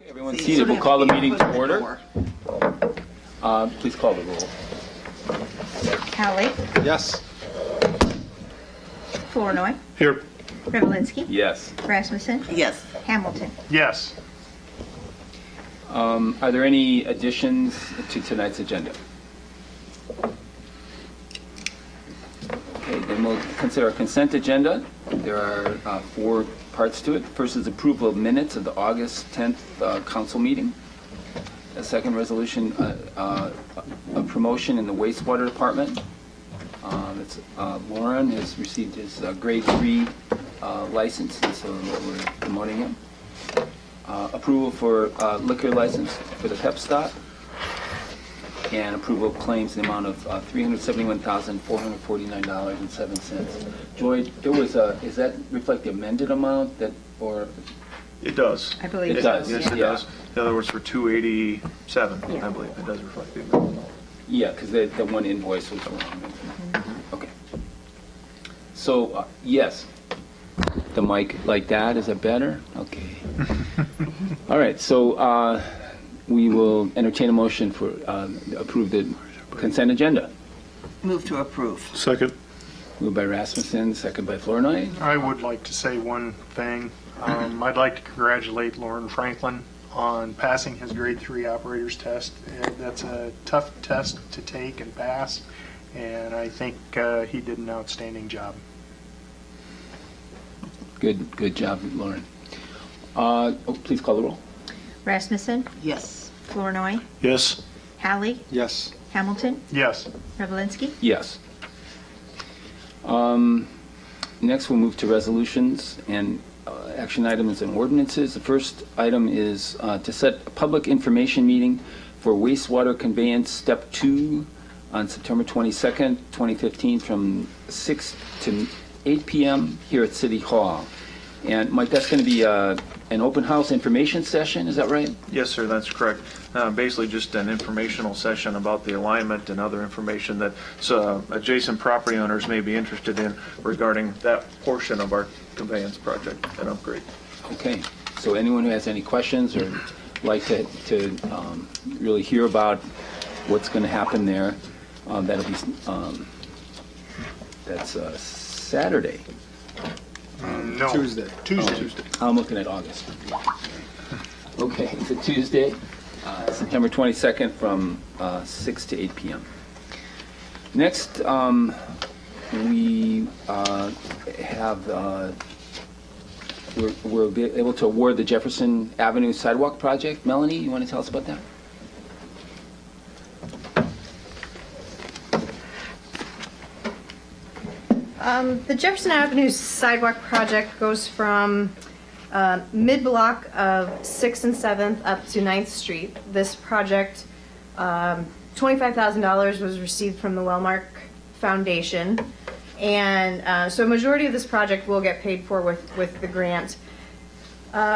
Everyone seated. We'll call the meeting to order. Please call the roll. Hallie, Yes. Flournoy, Here. Revelinsky, Yes. Rasmussen, Yes. Hamilton. Yes. Are there any additions to tonight's agenda? Okay, then we'll consider our consent agenda. There are 4 parts to it. First is approval of minutes of the August 10th council meeting. A second resolution, a promotion in the wastewater department. Lauren has received his grade 3 license, and so we're promoting him. Approval for liquor license for the pep stop, and approval of claims in the amount of $371,449.07. Joy, there was does that reflect the amended amount or? It does. I believe It does. Yes, it Yeah. does. In other words, for 287, Yeah. I believe it does reflect the amendment. Yeah, because the one invoice was wrong. Okay. So, yes, the mic like that, is it better? Okay. All right, so we will entertain a motion for approve the consent agenda. Move to approve. Second. Moved by Rasmussen, second by Flournoy. I would like to say one thing. I'd like to congratulate Lauren Franklin on passing his grade 3 operator's test. That's a tough test to take and pass, and I think he did an outstanding job. Good job, Lauren. Please call the roll. Rasmussen, Yes. Flournoy, Yes. Hallie, Yes. Hamilton, Yes. Revelinsky. Yes. Next, we'll move to resolutions and action items and ordinances. The first item is to set a public information meeting for wastewater conveyance step 2 on September 22nd, 2015 from 6 to 8 p.m. here at City Hall. And Mike, that's going to be an open house information session, is that right? Yes, sir, that's correct. Basically just an informational session about the alignment and other information that adjacent property owners may be interested in regarding that portion of our conveyance project and upgrade. Okay, so anyone who has any questions or like to really hear about what's going to happen there, that'll be, that's Saturday. No. Tuesday. Tuesday. I'm looking at August. Okay, it's a Tuesday, September 22nd from 6 to 8 p.m. Next, we have, we'll be able to award the Jefferson Avenue Sidewalk Project. Melanie, you want to tell us about that? The Jefferson Avenue sidewalk project goes from mid-block of 6th and 7th up to 9th Street. This project, $25,000 was received from the Wellmark Foundation. And so a majority of this project will get paid for with the grant.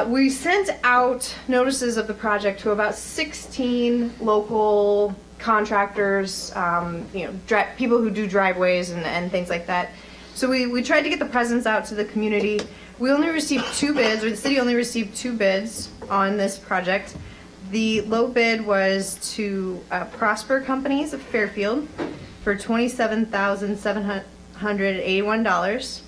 We sent out notices of the project to about 16 local contractors, people who do driveways and things like that. So we tried to get the presents out to the community. We only received 2 bids, or the city only received 2 bids on this project. The low bid was to Prosper Companies of Fairfield for $27,781.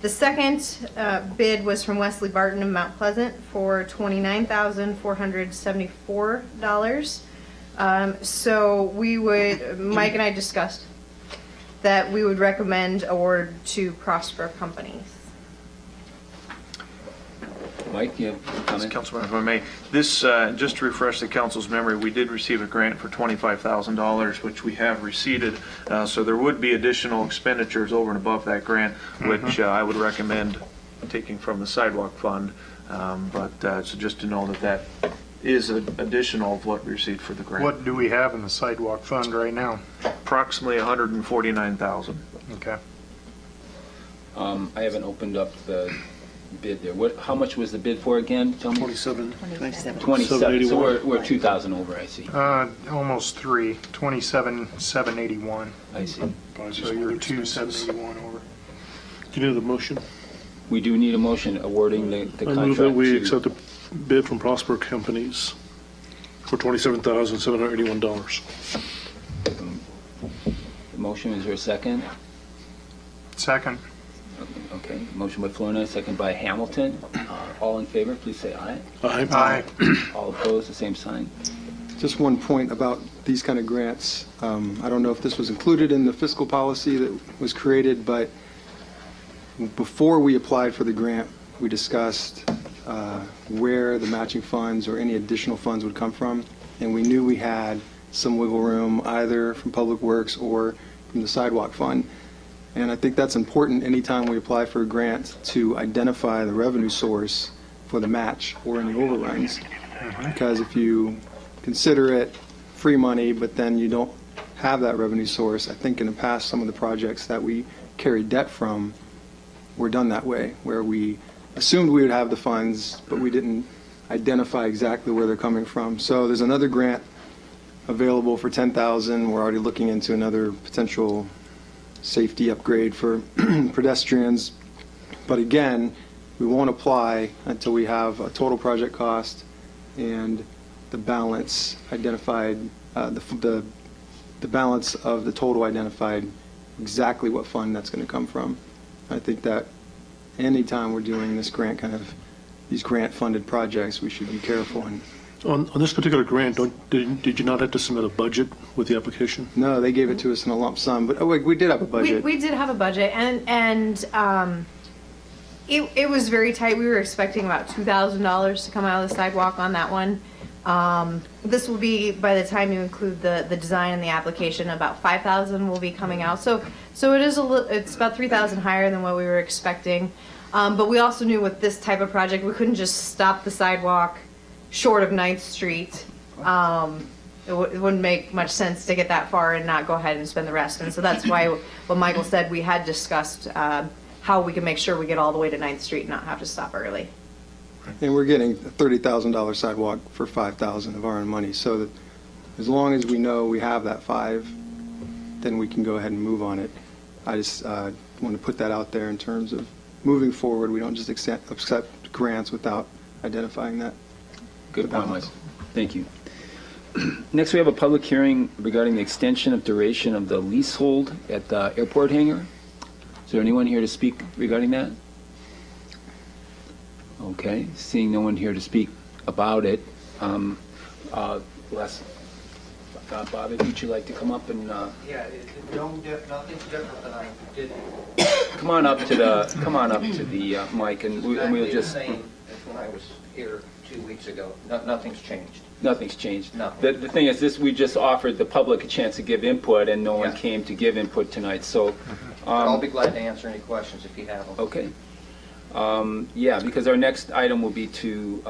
The second bid was from Wesley Barton of Mount Pleasant for $29,474. So Mike and I discussed that we would recommend award to Prosper Companies. Mike, you have a comment? Councilman, if I may, this, just to refresh the council's memory, we did receive a grant for $25,000, which we have receipted. So there would be additional expenditures over and above that grant, which I would recommend taking from the sidewalk fund. So just to know that is additional of what we received for the grant. What do we have in the sidewalk fund right now? Approximately $149,000. Okay. I haven't opened up the bid there. How much was the bid for again? Tell me. 27. 27. 27. So we're 2,000 over, I see. Almost 3, 27,781. I see. So you're 2,781 over. Do you need the motion? We do need a motion awarding the I contract move that we to- accept the bid from Prosper Companies for $27,781. Motion, is there a second? Second. Okay, motion by Florina, second by Hamilton. All in favor, please say aye. Aye. All opposed, the same sign. Just one point about these kind of grants. I don't know if this was included in the fiscal policy that was created, but before we applied for the grant, we discussed where the matching funds or any additional funds would come from, and we knew we had some wiggle room either from Public Works or from the sidewalk fund. And I think that's important anytime we apply for a grant to identify the revenue source for the match or any overruns. Because if you consider it free money, but then you don't have that revenue source, I think in the past, some of the projects that we carried debt from were done that way, where we assumed we would have the funds, but we didn't identify exactly where they're coming from. So there's another grant available for $10,000. We're already looking into another potential safety upgrade for pedestrians. But again, we won't apply until we have a total project cost and the balance identified, the balance of the total identified, exactly what fund that's going to come from. I think that anytime we're doing this grant these grant-funded projects, we should be careful. And On this particular grant, did you not have to submit a budget with the application? no, they gave it to us in a lump sum, but we did have a budget. We did have a budget, and it was very tight. We were expecting about $2,000 to come out of the sidewalk on that one. This will be, by the time you include the design and the application, about $5,000 will be coming out. So it is it's about $3,000 higher than what we were expecting. But we also knew with this type of project, we couldn't just stop the sidewalk short of 9th Street. It wouldn't make much sense to get that far and not go ahead and spend the rest. And so that's why what Michael said, we had discussed how we can make sure we get all the way to 9th Street and not have to stop early. And we're getting a $30,000 sidewalk for $5,000 of our own money. So that as long as we know we have that $5,000, then we can go ahead and move on it. I just want to put that out there in terms of moving forward. We don't just accept grants without identifying that. Good point, Michael. Thank you. Next, we have a public hearing regarding the extension of duration of the leasehold at the airport hangar. Is there anyone here to speak regarding that? Okay, seeing no one here to speak about it, Bobby, would you like to come up and Yeah, nothing's different than I did. come on up to the mic, and we'll just. Exactly the same as when I was here 2 weeks ago. Nothing's changed. Nothing's changed. Nothing. The thing is, we just offered the public a chance to give input, and no one Yeah. came to give input tonight. So, But I'll be glad to answer any questions if you have them. okay. Yeah, because our next item will be to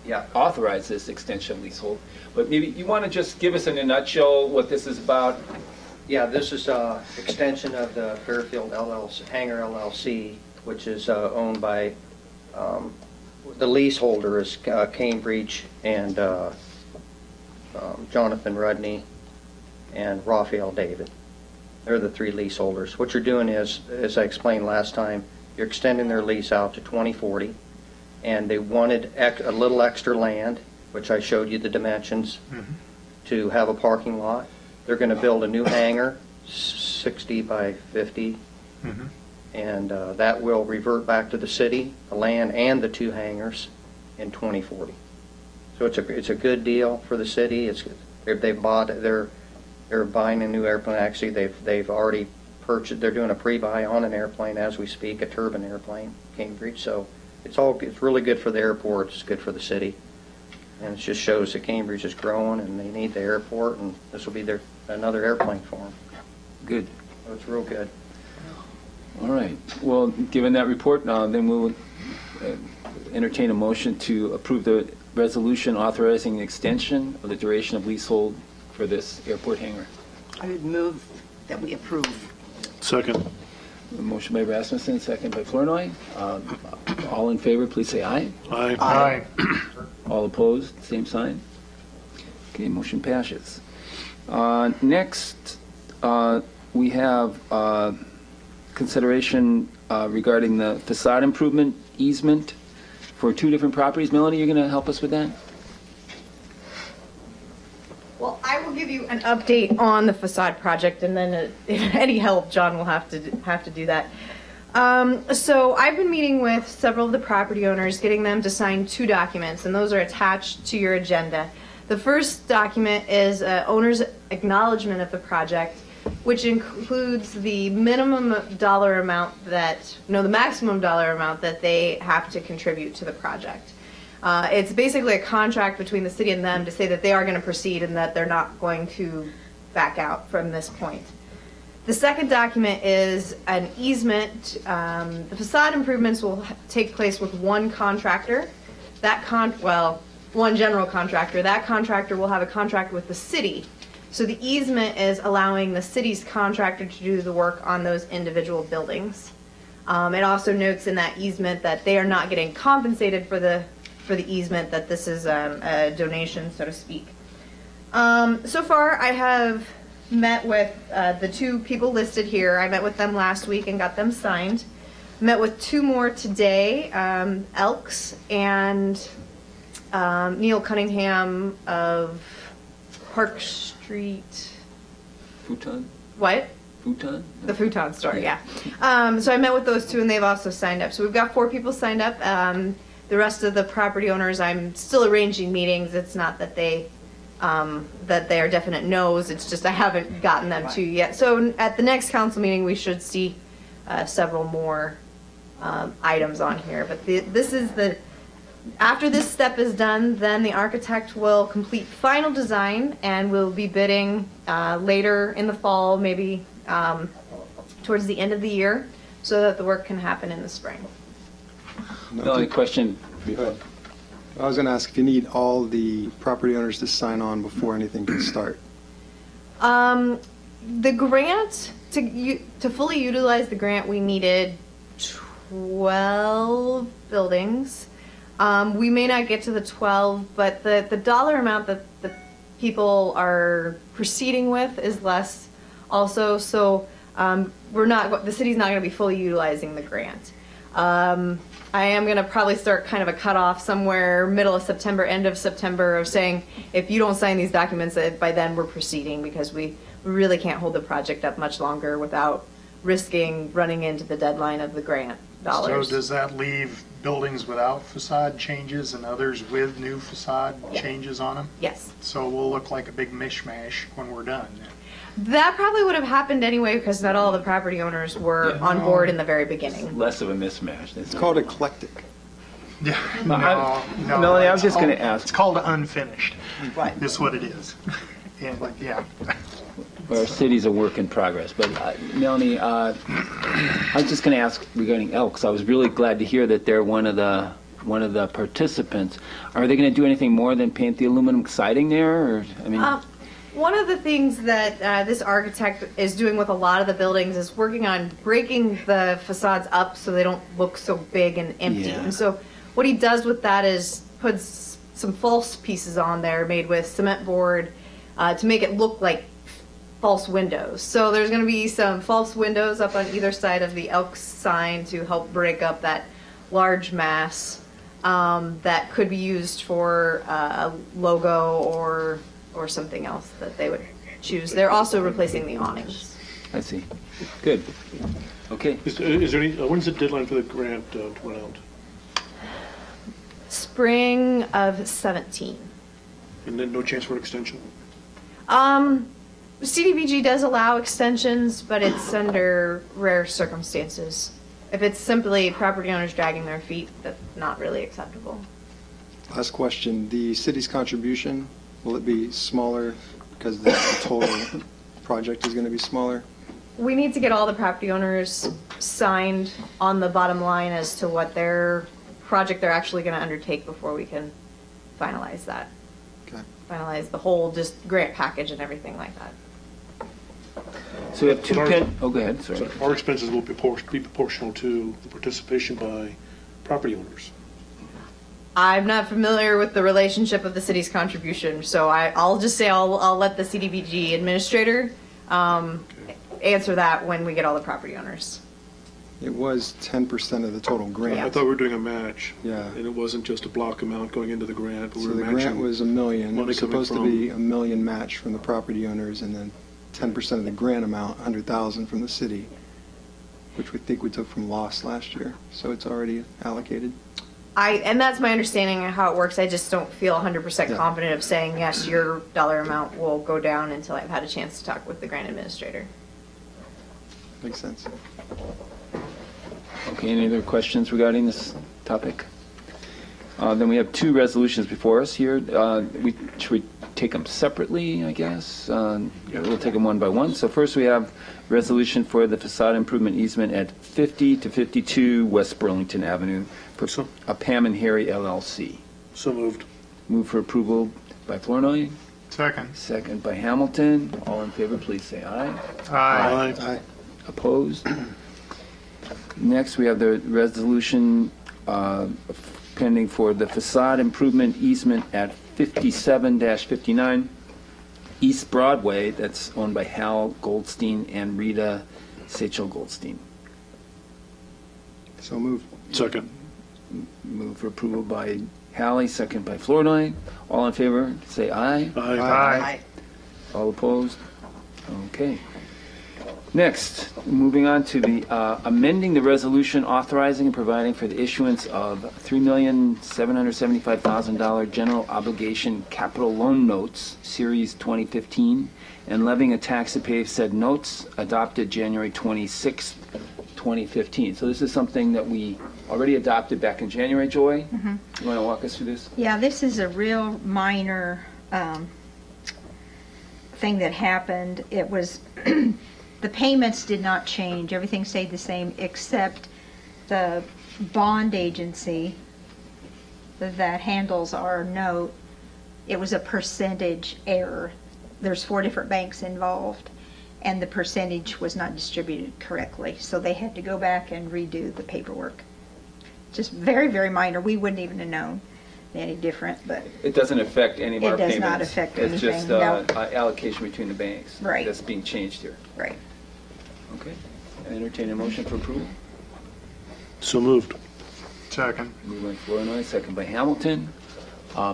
Yeah. authorize this extension of leasehold. But maybe you want to just give us in a nutshell what this is about? Yeah, this is extension of the Fairfield Hangar LLC, which is owned by, the leaseholder is Cambridge and Jonathan Rudney and Raphael David. They're the 3 leaseholders. What you're doing is, as I explained last time, you're extending their lease out to 2040, and they wanted a little extra land, which I showed you the dimensions, to have a parking lot. They're going to build a new hangar, 60 by 50, and that will revert back to the city, the land and the 2 hangars in 2040. So it's a good deal for the city. They're buying a new airplane. Actually, they've already purchased. They're doing a pre-buy on an airplane as we speak, a turbine airplane, Cambridge. So it's really good for the airport. It's good for the city, and it just shows that Cambridge is growing and they need the airport, and this will be another airplane for them. Good. So it's real good. All right. Well, given that report, then we'll entertain a motion to approve the resolution authorizing the extension of the duration of leasehold for this airport hangar. I would move that we approve. Second. A motion by Rasmussen, second by Flournoy. All in favor, please say aye. Aye. Aye. All opposed, same sign. Okay, motion passes. Next, we have consideration regarding the facade improvement easement for 2 different properties. Melanie, you're going to help us with that? Well, I will give you an update on the facade project, and then if any help, John will have to do that. So I've been meeting with several of the property owners, getting them to sign 2 documents, and those are attached to your agenda. The first document is owner's acknowledgement of the project, which includes the maximum dollar amount that they have to contribute to the project. It's basically a contract between the city and them to say that they are going to proceed and that they're not going to back out from this point. The second document is an easement. The facade improvements will take place with one contractor. One general contractor. That contractor will have a contract with the city. So the easement is allowing the city's contractor to do the work on those individual buildings. It also notes in that easement that they are not getting compensated for the easement, that this is a donation, so to speak. So far, I have met with the 2 people listed here. I met with them last week and got them signed. Met with 2 more today, Elks and Neil Cunningham of Park Street. Futon? What? Futon? The futon store, yeah. So I met with those 2, and they've also signed up. So we've got 4 people signed up. The rest of the property owners, I'm still arranging meetings. It's not that they are definite no's. It's just I haven't gotten them to yet. So at the next council meeting, we should see several more items on here. But after this step is done, then the architect will complete final design, and we'll be bidding later in the fall, maybe towards the end of the year, so that the work can happen in the spring. Melanie, question? I was going to ask if you need all the property owners to sign on before anything can start. The grant, to fully utilize the grant, we needed 12 buildings. We may not get to the 12, but the dollar amount that the people are proceeding with is less also, so the city's not going to be fully utilizing the grant. I am going to probably start kind of a cutoff somewhere middle of September, end of September, of saying if you don't sign these documents, by then we're proceeding, because we really can't hold the project up much longer without risking running into the deadline of the grant dollars. So does that leave buildings without facade changes and others with new facade changes on them? Yes. So we'll look like a big mishmash when we're done. That probably would have happened anyway, because not all the property owners were on board in the very beginning. Less of a mismatch. It's called eclectic. Yeah. No, Melanie, I was just going to ask. It's called unfinished. Right. Is what it is. And yeah. Our city's a work in progress. But Melanie, I was just going to ask regarding Elks. I was really glad to hear that they're one of the participants. Are they going to do anything more than paint the aluminum siding there? Or, I mean, one of the things that this architect is doing with a lot of the buildings is working on breaking the facades up so they don't look so big and empty. Yeah. And so what he does with that is puts some false pieces on there made with cement board to make it look like false windows. So there's going to be some false windows up on either side of the Elks sign to help break up that large mass that could be used for a logo or something else that they would choose. They're also replacing the awnings. I see. Good. Okay. Is there any, when's the deadline for the grant to run out? Spring of 17. And then no chance for an extension? CDBG does allow extensions, but it's under rare circumstances. If it's simply property owners dragging their feet, that's not really acceptable. Last question, the city's contribution, will it be smaller because the total project is going to be smaller? We need to get all the property owners signed on the bottom line as to what their project they're actually going to undertake before we can finalize that. Okay. Finalize the whole just grant package and everything like that. So we have two oh, go ahead, sorry. So our expenses will be proportional to the participation by property owners. I'm not familiar with the relationship of the city's contribution, so I'll just say I'll let the CDBG administrator answer that when we get all the property owners. It was 10% of the total I grant. thought we were doing a match. Yeah. And it wasn't just a block amount going into the grant, but we So were the matching. grant was $1 million. It money was coming supposed to be $1 million match from the property owners, and then 10% of the grant amount, $100,000 from the city, which we think we took from loss last year. So it's already allocated. And that's my understanding of how it works. I just don't feel 100% Yeah. confident of saying, yes, your dollar amount will go down until I've had a chance to talk with the grant administrator. Makes sense. Okay, any other questions regarding this topic? Then we have two resolutions before us here. Should we take them separately, I guess? We'll take them one by one. So first we have resolution for the facade improvement easement at 50 to 52 West Burlington Avenue for Pam and Harry LLC. So moved. Move for approval by Flournoy, Second. second by Hamilton. All in favor, please say aye. Aye. Aye. Opposed? Next, we have the resolution pending for the facade improvement easement at 57-59 East Broadway, that's owned by Hal Goldstein and Rita Sachel Goldstein. So moved. Second. Move for approval by Hallie, second by Flournoy. All in favor, say aye. Aye. Aye. All opposed? Okay. Next, moving on to the amending the resolution authorizing and providing for the issuance of $3,775,000 general obligation capital loan notes, Series 2015, and levying a tax to pay said notes, adopted January 26, 2015. So this is something that we already adopted back in January, Joy? You want to walk us through this? Yeah, this is a real minor thing that happened. It was, the payments did not change. Everything stayed the same, except the bond agency that handles our note, it was a percentage error. There's 4 different banks involved, and the percentage was not distributed correctly. So they had to go back and redo the paperwork. Just very, very minor. We wouldn't even have known any different, but It doesn't affect any of our It does payments. not affect It's just anything, no. allocation between the banks. Right. That's being changed here. right. Okay. I entertain a motion for approval. So moved. Second. Moved by Flournoy, second by Hamilton.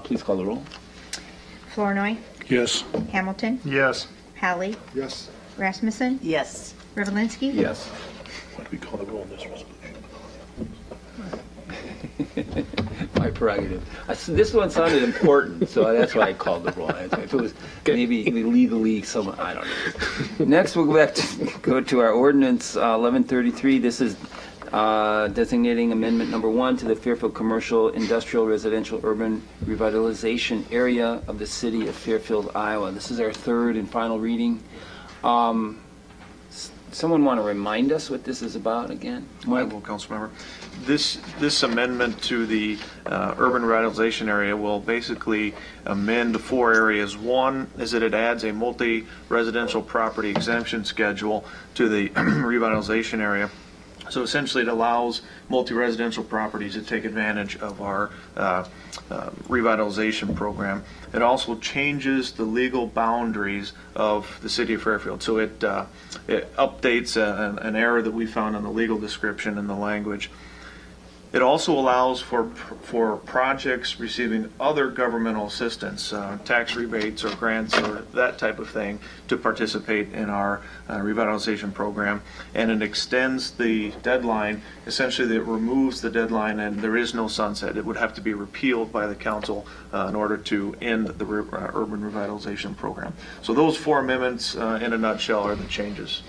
Please call the roll. Flournoy, Yes. Hamilton, Yes. Hallie, Yes. Rasmussen, Yes. Rivalinsky. Yes. What do we call the roll on this resolution? My prerogative. This one sounded important, so that's why I called the roll. If it was maybe legally someone, I don't know. Next, we'll go to our ordinance 1133. This is designating amendment number 1 to the Fairfield Commercial, Industrial, Residential, Urban Revitalization Area of the City of Fairfield, Iowa. This is our third and final reading. Someone want to remind us what this is about again? I Mike? will, Councilmember. This amendment to the urban revitalization area will basically amend 4 areas. One is that it adds a multi-residential property exemption schedule to the revitalization area. So essentially, it allows multi-residential properties to take advantage of our revitalization program. It also changes the legal boundaries of the city of Fairfield. So it updates an error that we found in the legal description and the language. It also allows for projects receiving other governmental assistance, tax rebates or grants or that type of thing, to participate in our revitalization program. And it extends the deadline. Essentially, it removes the deadline and there is no sunset. It would have to be repealed by the council in order to end the urban revitalization program. So those 4 amendments, in a nutshell, are the changes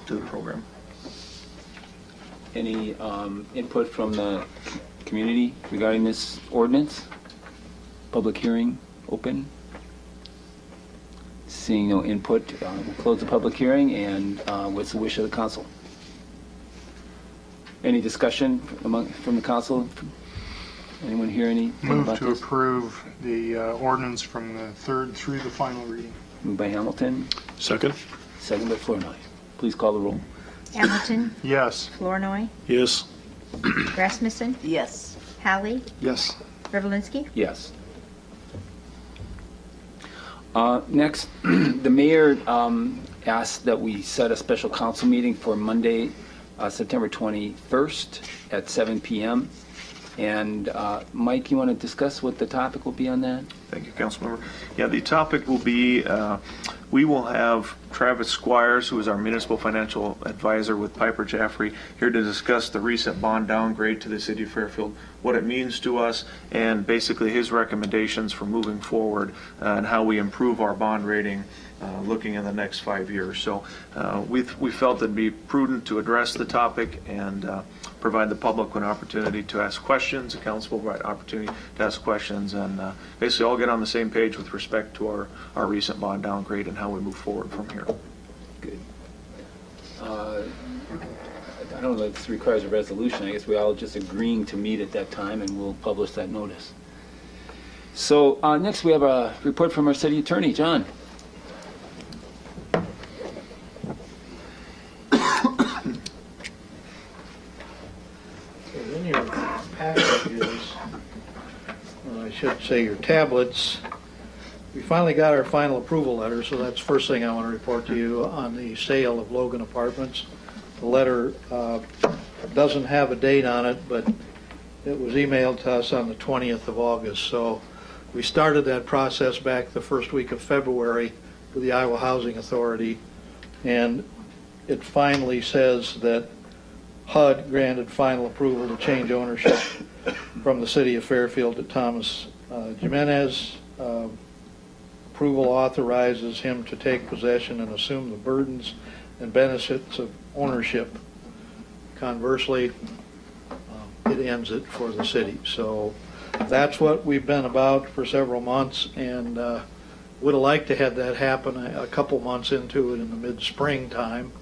to the program. Any input from the community regarding this ordinance? Public hearing open? Seeing no input, we'll close the public hearing, and what's the wish of the council? Any discussion from the council? Anyone hear anything Move about to this? approve the ordinance from the third through the final reading. Moved by Hamilton, Second. second by Flournoy. Please call the roll. Hamilton, Yes. Flournoy, Yes. Rasmussen, Yes. Hallie, Yes. Rivalinsky. Yes. Next, the mayor asked that we set a special council meeting for Monday, September 21st at 7 p.m. And Mike, you want to discuss what the topic will be on that? Thank you, Councilmember. Yeah, the topic will be, we will have Travis Squires, who is our municipal financial advisor with Piper Jaffray, here to discuss the recent bond downgrade to the city of Fairfield, what it means to us, and basically his recommendations for moving forward and how we improve our bond rating looking in the next 5 years. So we felt it'd be prudent to address the topic and provide the public with an opportunity to ask questions. The council will provide opportunity to ask questions, and basically all get on the same page with respect to our recent bond downgrade and how we move forward from here. Good. I don't know if this requires a resolution. I guess we all just agreeing to meet at that time, and we'll publish that notice. So next we have a report from our city attorney, John. In your packages, or I should say your tablets, we finally got our final approval letter, so that's the first thing I want to report to you on the sale of Logan Apartments. The letter doesn't have a date on it, but it was emailed to us on the 20th of August. So we started that process back the first week of February with the Iowa Housing Authority, and it finally says that HUD granted final approval to change ownership from the city of Fairfield to Thomas Jimenez. Approval authorizes him to take possession and assume the burdens and benefits of ownership. Conversely, it ends it for the city. So that's what we've been about for several months, and would have liked to have that happen a couple months into it in the mid-spring time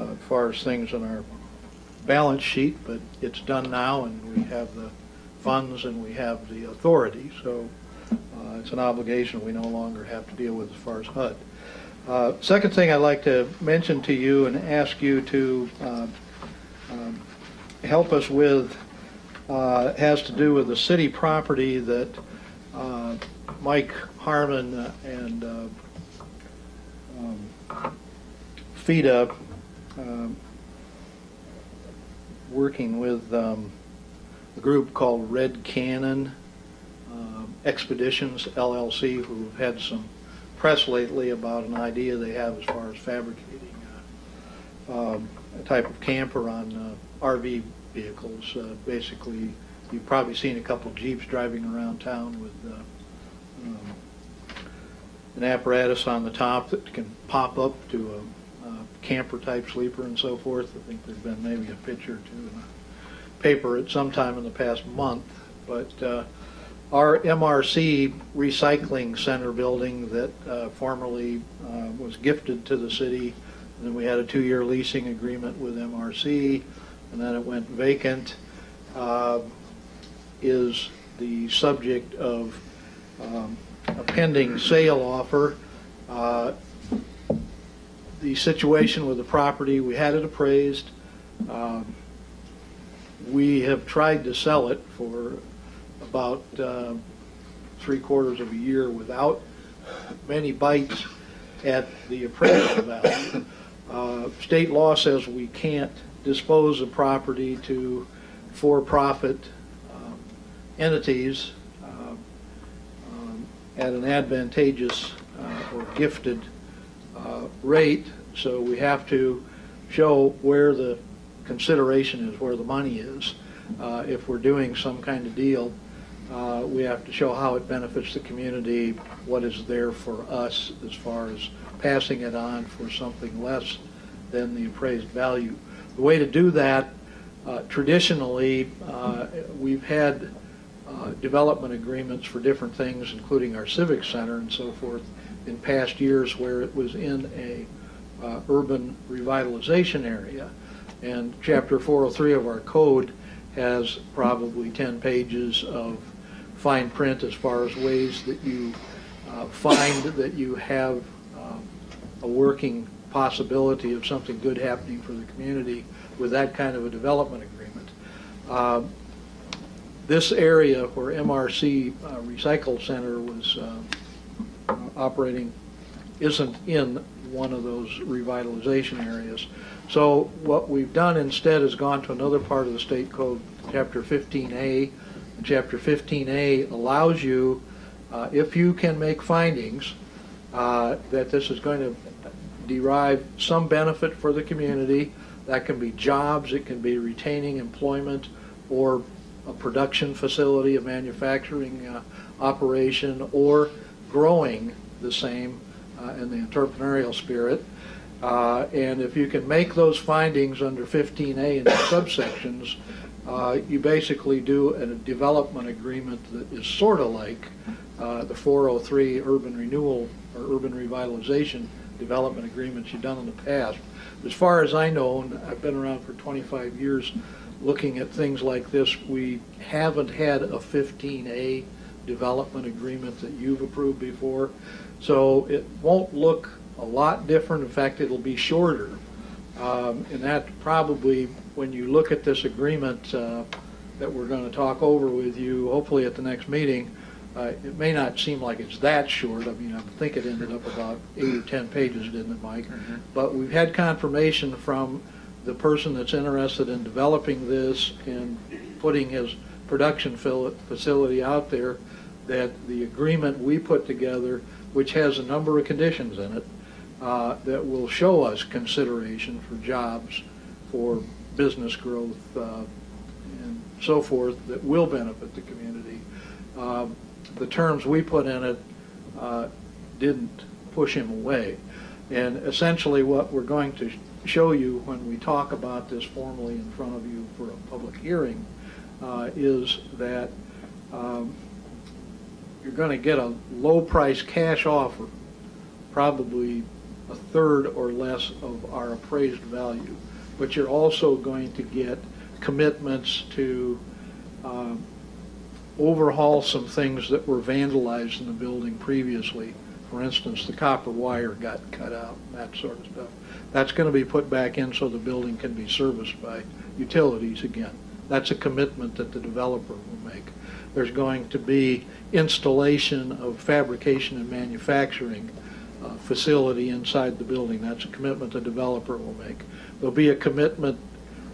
as far as things in our balance sheet, but it's done now, and we have the funds and we have the authority, so it's an obligation we no longer have to deal with as far as HUD. Second thing I'd like to mention to you and ask you to help us with has to do with the city property that Mike Harmon and FIDA, working with a group called Red Cannon Expeditions LLC, who've had some press lately about an idea they have as far as fabricating a type of camper on RV vehicles. Basically, you've probably seen a couple of Jeeps driving around town with an apparatus on the top that can pop up to a camper type sleeper and so forth. I think there's been maybe a picture or two in the paper at some time in the past month. But our MRC recycling center building that formerly was gifted to the city, and then we had a 2-year leasing agreement with MRC, and then it went vacant, is the subject of a pending sale offer. The situation with the property, we had it appraised. We have tried to sell it for about 3/4 of a year without many bites at the appraisal value. State law says we can't dispose of property to for-profit entities at an advantageous or gifted rate, so we have to show where the consideration is, where the money is. If we're doing some kind of deal, we have to show how it benefits the community, what is there for us as far as passing it on for something less than the appraised value. The way to do that, traditionally, we've had development agreements for different things, including our civic center and so forth, in past years where it was in a urban revitalization area. And Chapter 403 of our code has probably 10 pages of fine print as far as ways that you find that you have a working possibility of something good happening for the community with that kind of a development agreement. This area where MRC Recycle Center was operating isn't in one of those revitalization areas. So what we've done instead is gone to another part of the state code, Chapter 15A. And Chapter 15A allows you, if you can make findings that this is going to derive some benefit for the community, that can be jobs, it can be retaining employment, or a production facility, a manufacturing operation, or growing the same in the entrepreneurial spirit. And if you can make those findings under 15A in the subsections, you basically do a development agreement that is sort of like the 403 urban renewal or urban revitalization development agreements you've done in the past. As far as I know, and I've been around for 25 years looking at things like this, we haven't had a 15A development agreement that you've approved before. So it won't look a lot different. In fact, it'll be shorter. And that probably, when you look at this agreement that we're going to talk over with you, hopefully at the next meeting, it may not seem like it's that short. I mean, I think it ended up about 8 or 10 pages, didn't it, Mike? Mm-hmm. But we've had confirmation from the person that's interested in developing this and putting his production facility out there that the agreement we put together, which has a number of conditions in it, that will show us consideration for jobs, for business growth, and so forth, that will benefit the community. The terms we put in it didn't push him away. And essentially what we're going to show you when we talk about this formally in front of you for a public hearing is that you're going to get a low price cash offer, probably a third or less of our appraised value. But you're also going to get commitments to overhaul some things that were vandalized in the building previously. For instance, the copper wire got cut out, that sort of stuff. That's going to be put back in so the building can be serviced by utilities again. That's a commitment that the developer will make. There's going to be installation of fabrication and manufacturing facility inside the building. That's a commitment the developer will make. There'll be a commitment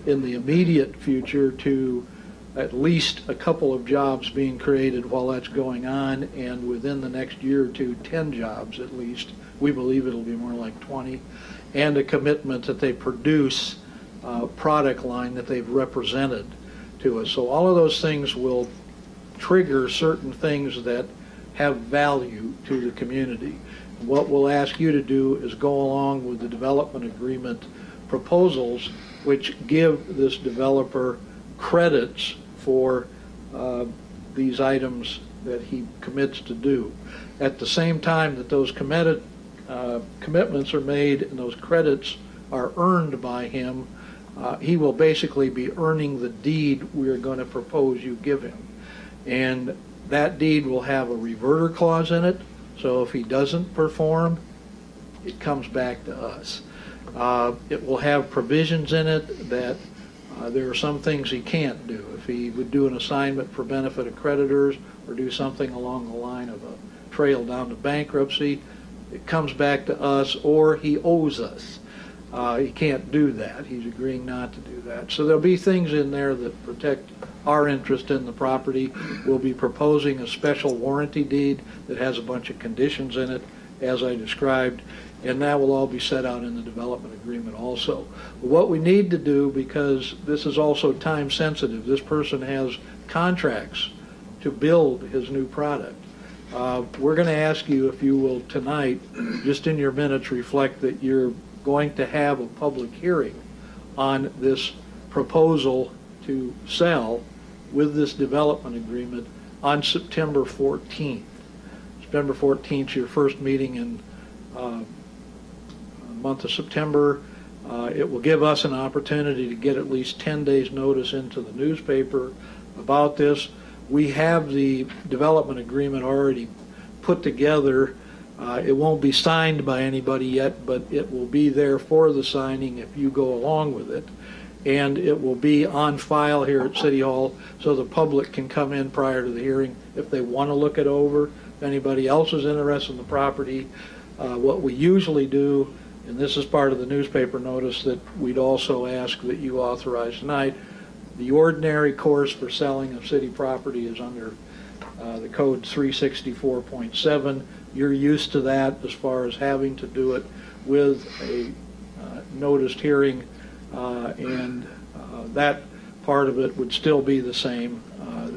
in the immediate future to at least a couple of jobs being created while that's going on, and within the next year or two, 10 jobs at least. We believe it'll be more like 20. And a commitment that they produce a product line that they've represented to us. So all of those things will trigger certain things that have value to the community. What we'll ask you to do is go along with the development agreement proposals, which give this developer credits for these items that he commits to do. At the same time that those commitments are made and those credits are earned by him, he will basically be earning the deed we are going to propose you give him. And that deed will have a reverter clause in it, so if he doesn't perform, it comes back to us. It will have provisions in it that there are some things he can't do. If he would do an assignment for benefit of creditors or do something along the line of a trail down to bankruptcy, it comes back to us, or he owes us. He can't do that. He's agreeing not to do that. So there'll be things in there that protect our interest in the property. We'll be proposing a special warranty deed that has a bunch of conditions in it, as I described, and that will all be set out in the development agreement also. But what we need to do, because this is also time sensitive, this person has contracts to build his new product. We're going to ask you, if you will tonight, just in your minutes, reflect that you're going to have a public hearing on this proposal to sell with this development agreement on September 14th. September 14th is your first meeting in the month of September. It will give us an opportunity to get at least 10 days notice into the newspaper about this. We have the development agreement already put together. It won't be signed by anybody yet, but it will be there for the signing if you go along with it. And it will be on file here at City Hall so the public can come in prior to the hearing if they want to look it over. If anybody else is interested in the property, what we usually do and this is part of the newspaper notice that we'd also ask that you authorize tonight, the ordinary course for selling of city property is under the code 364.7. You're used to that as far as having to do it with a noticed hearing, and that part of it would still be the same.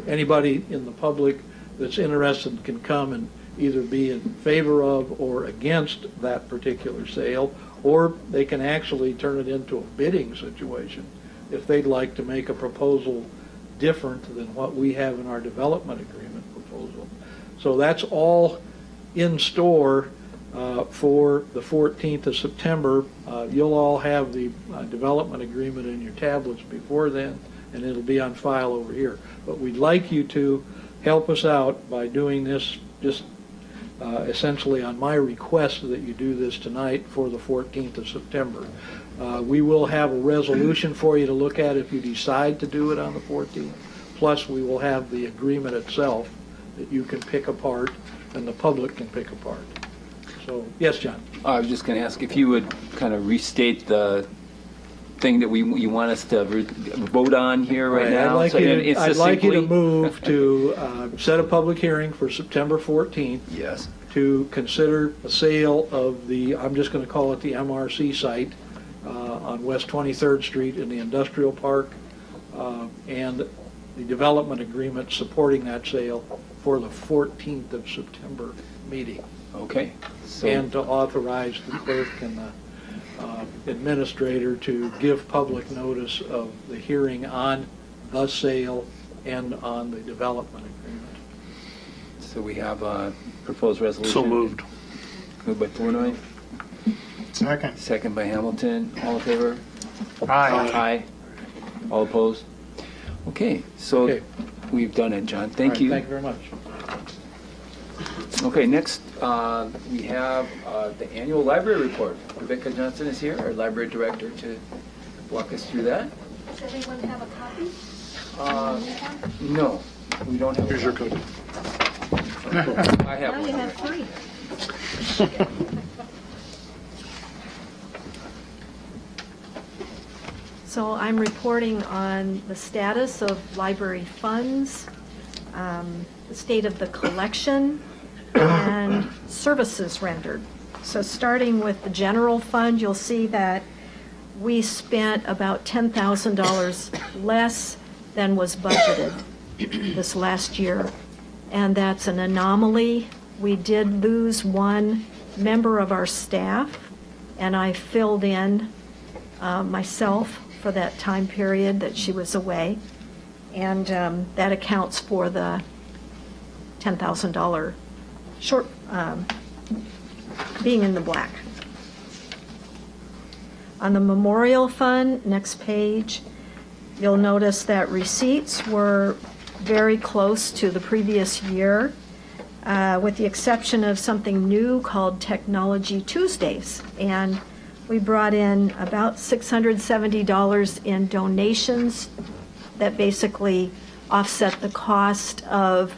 Anybody in the public that's interested can come and either be in favor of or against that particular sale, or they can actually turn it into a bidding situation if they'd like to make a proposal different than what we have in our development agreement proposal. So that's all in store for the 14th of September. You'll all have the development agreement in your tablets before then, and it'll be on file over here. But we'd like you to help us out by doing this just essentially on my request that you do this tonight for the 14th of September. We will have a resolution for you to look at if you decide to do it on the 14th. Plus, we will have the agreement itself that you can pick apart and the public can pick apart. So, yes, John? I was just going to ask if you would kind of restate the thing that you want us to vote on here right now. I'd like you to move to set a public hearing for September 14th. Yes. To consider a sale of the, I'm just going to call it the MRC site on West 23rd Street in the industrial park, and the development agreement supporting that sale for the 14th of September meeting. Okay. So, And to authorize the clerk and the administrator to give public notice of the hearing on the sale and on the development agreement. so we have a proposed resolution. So moved. Moved by Flournoy, Second. second by Hamilton. All in favor? Aye. Aye. All opposed? Okay, so Okay. we've done it, John. All Thank right, you. Thank you very much. Okay, next we have the annual library report. Rebecca Johnson is here, our library director, to walk us through that. Does anyone have a copy? No, we don't have. Here's your code. I have Now one. you have three. So I'm reporting on the status of library funds, the state of the collection, and services rendered. So starting with the general fund, you'll see that we spent about $10,000 less than was budgeted this last year, and that's an anomaly. We did lose one member of our staff, and I filled in myself for that time period that she was away, and that accounts for the $10,000 short, being in the black. On the memorial fund, next page, you'll notice that receipts were very close to the previous year, with the exception of something new called Technology Tuesdays. And we brought in about $670 in donations that basically offset the cost of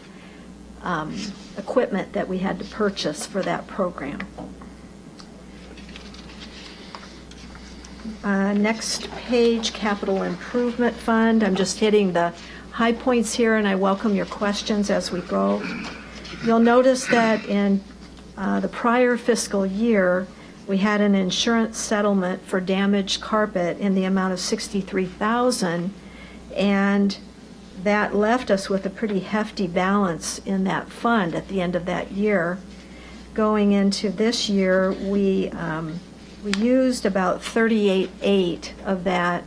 equipment that we had to purchase for that program. Next page, Capital Improvement Fund. I'm just hitting the high points here, and I welcome your questions as we go. You'll notice that in the prior fiscal year, we had an insurance settlement for damaged carpet in the amount of $63,000, and that left us with a pretty hefty balance in that fund at the end of that year. Going into this year, we used about $38,800 of that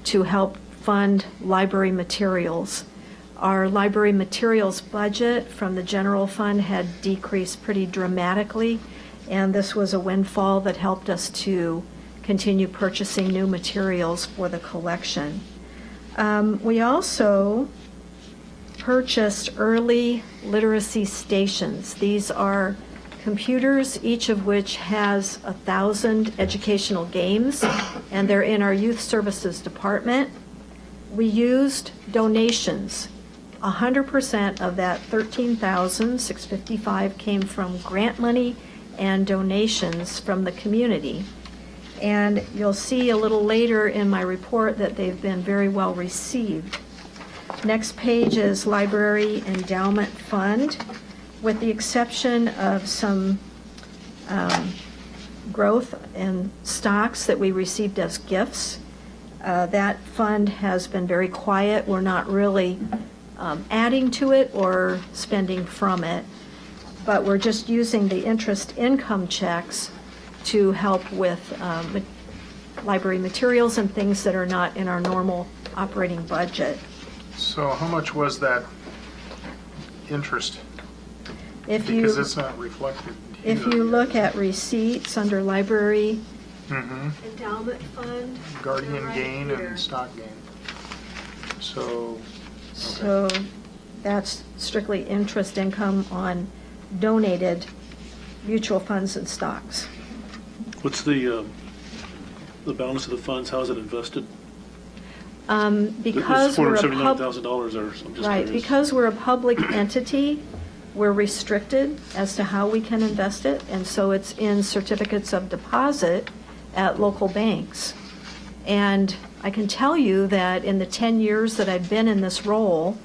to help fund library materials. Our library materials budget from the general fund had decreased pretty dramatically, and this was a windfall that helped us to continue purchasing new materials for the collection. We also purchased early literacy stations. These are computers, each of which has 1,000 educational games, and they're in our youth services department. We used donations. 100% of that $13,655 came from grant money and donations from the community. And you'll see a little later in my report that they've been very well received. Next page is Library Endowment Fund, with the exception of some growth in stocks that we received as gifts. That fund has been very quiet. We're not really adding to it or spending from it, but we're just using the interest income checks to help with library materials and things that are not in our normal operating budget. So how much was that interest? If you, Because it's not reflected if here. you look at receipts under library Mhm. endowment fund. Guardian they're right gain here. and stock gain. So, So that's strictly interest income on donated mutual funds and stocks. What's the balance of the funds? How is it invested? Because we're a pub, $479,000 or I'm just right, curious. because we're a public entity, we're restricted as to how we can invest it, and so it's in certificates of deposit at local banks. And I can tell you that in the 10 years that I've been in this role,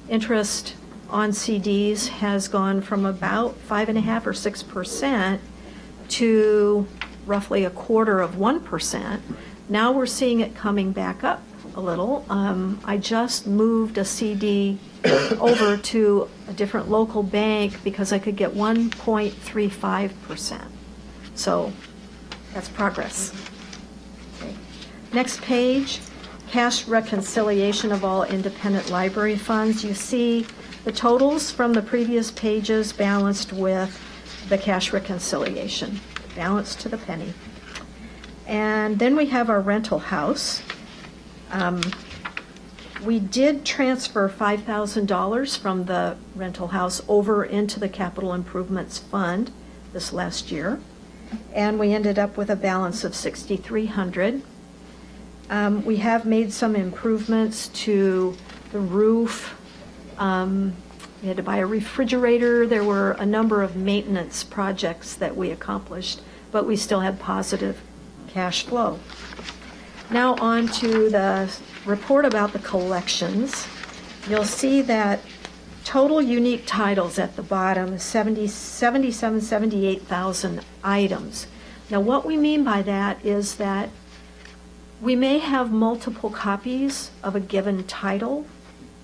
interest on CDs has gone from about 5.5% or 6% to roughly 1/4%. Now we're seeing it coming back up a little. I just moved a CD over to a different local bank because I could get 1.35%. So that's progress. Okay. Next page, cash reconciliation of all independent library funds. You see the totals from the previous pages balanced with the cash reconciliation, balanced to the penny. And then we have our rental house. We did transfer $5,000 from the rental house over into the capital improvements fund this last year, and we ended up with a balance of $6,300. We have made some improvements to the roof. We had to buy a refrigerator. There were a number of maintenance projects that we accomplished, but we still had positive cash flow. Now on to the report about the collections. You'll see that total unique titles at the bottom is 78,000 items. Now what we mean by that is that we may have multiple copies of a given title,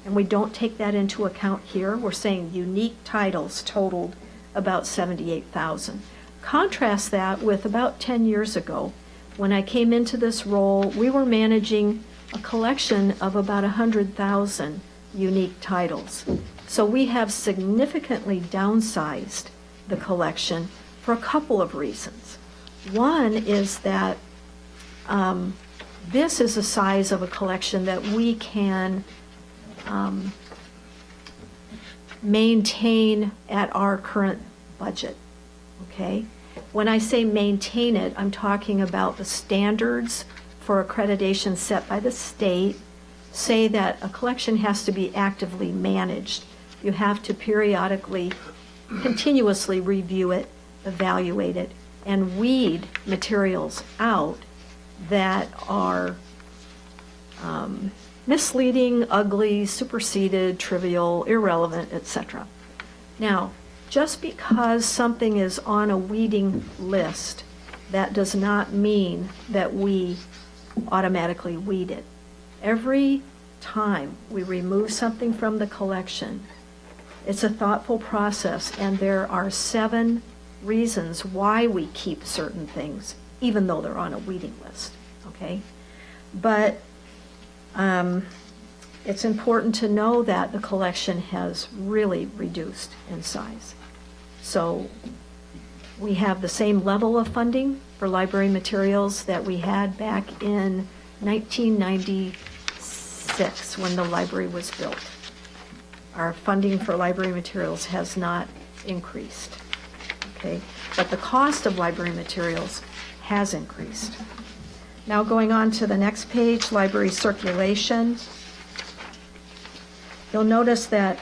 and we don't take that into account here. We're saying unique titles totaled about 78,000. Contrast that with about 10 years ago. When I came into this role, we were managing a collection of about 100,000 unique titles. So we have significantly downsized the collection for a couple of reasons. One is that this is the size of a collection that we can maintain at our current budget, okay? When I say maintain it, I'm talking about the standards for accreditation set by the state say that a collection has to be actively managed. You have to periodically, continuously review it, evaluate it, and weed materials out that are misleading, ugly, superseded, trivial, irrelevant, etc. Now, just because something is on a weeding list, that does not mean that we automatically weed it. Every time we remove something from the collection, it's a thoughtful process, and there are 7 reasons why we keep certain things, even though they're on a weeding list, okay? But it's important to know that the collection has really reduced in size. So we have the same level of funding for library materials that we had back in 1996 when the library was built. Our funding for library materials has not increased, okay? But the cost of library materials has increased. Now going on to the next page, library circulation. You'll notice that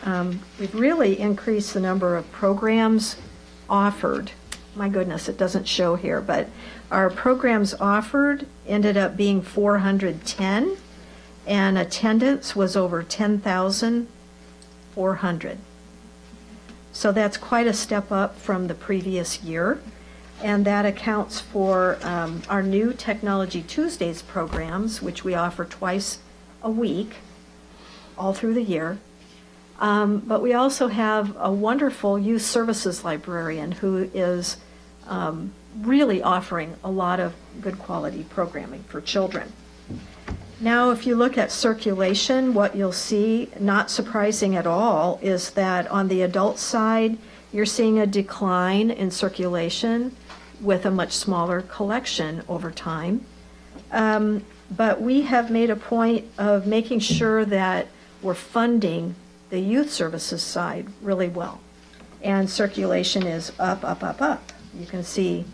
we've really increased the number of programs offered my goodness, it doesn't show here, but our programs offered ended up being 410, and attendance was over 10,400. So that's quite a step up from the previous year, and that accounts for our new Technology Tuesdays programs, which we offer twice a week, all through the year. But we also have a wonderful youth services librarian who is really offering a lot of good quality programming for children. Now, if you look at circulation, what you'll see, not surprising at all, is that on the adult side, you're seeing a decline in circulation with a much smaller collection over time. But we have made a point of making sure that we're funding the youth services side really well. And circulation is up, up, up, up. You can see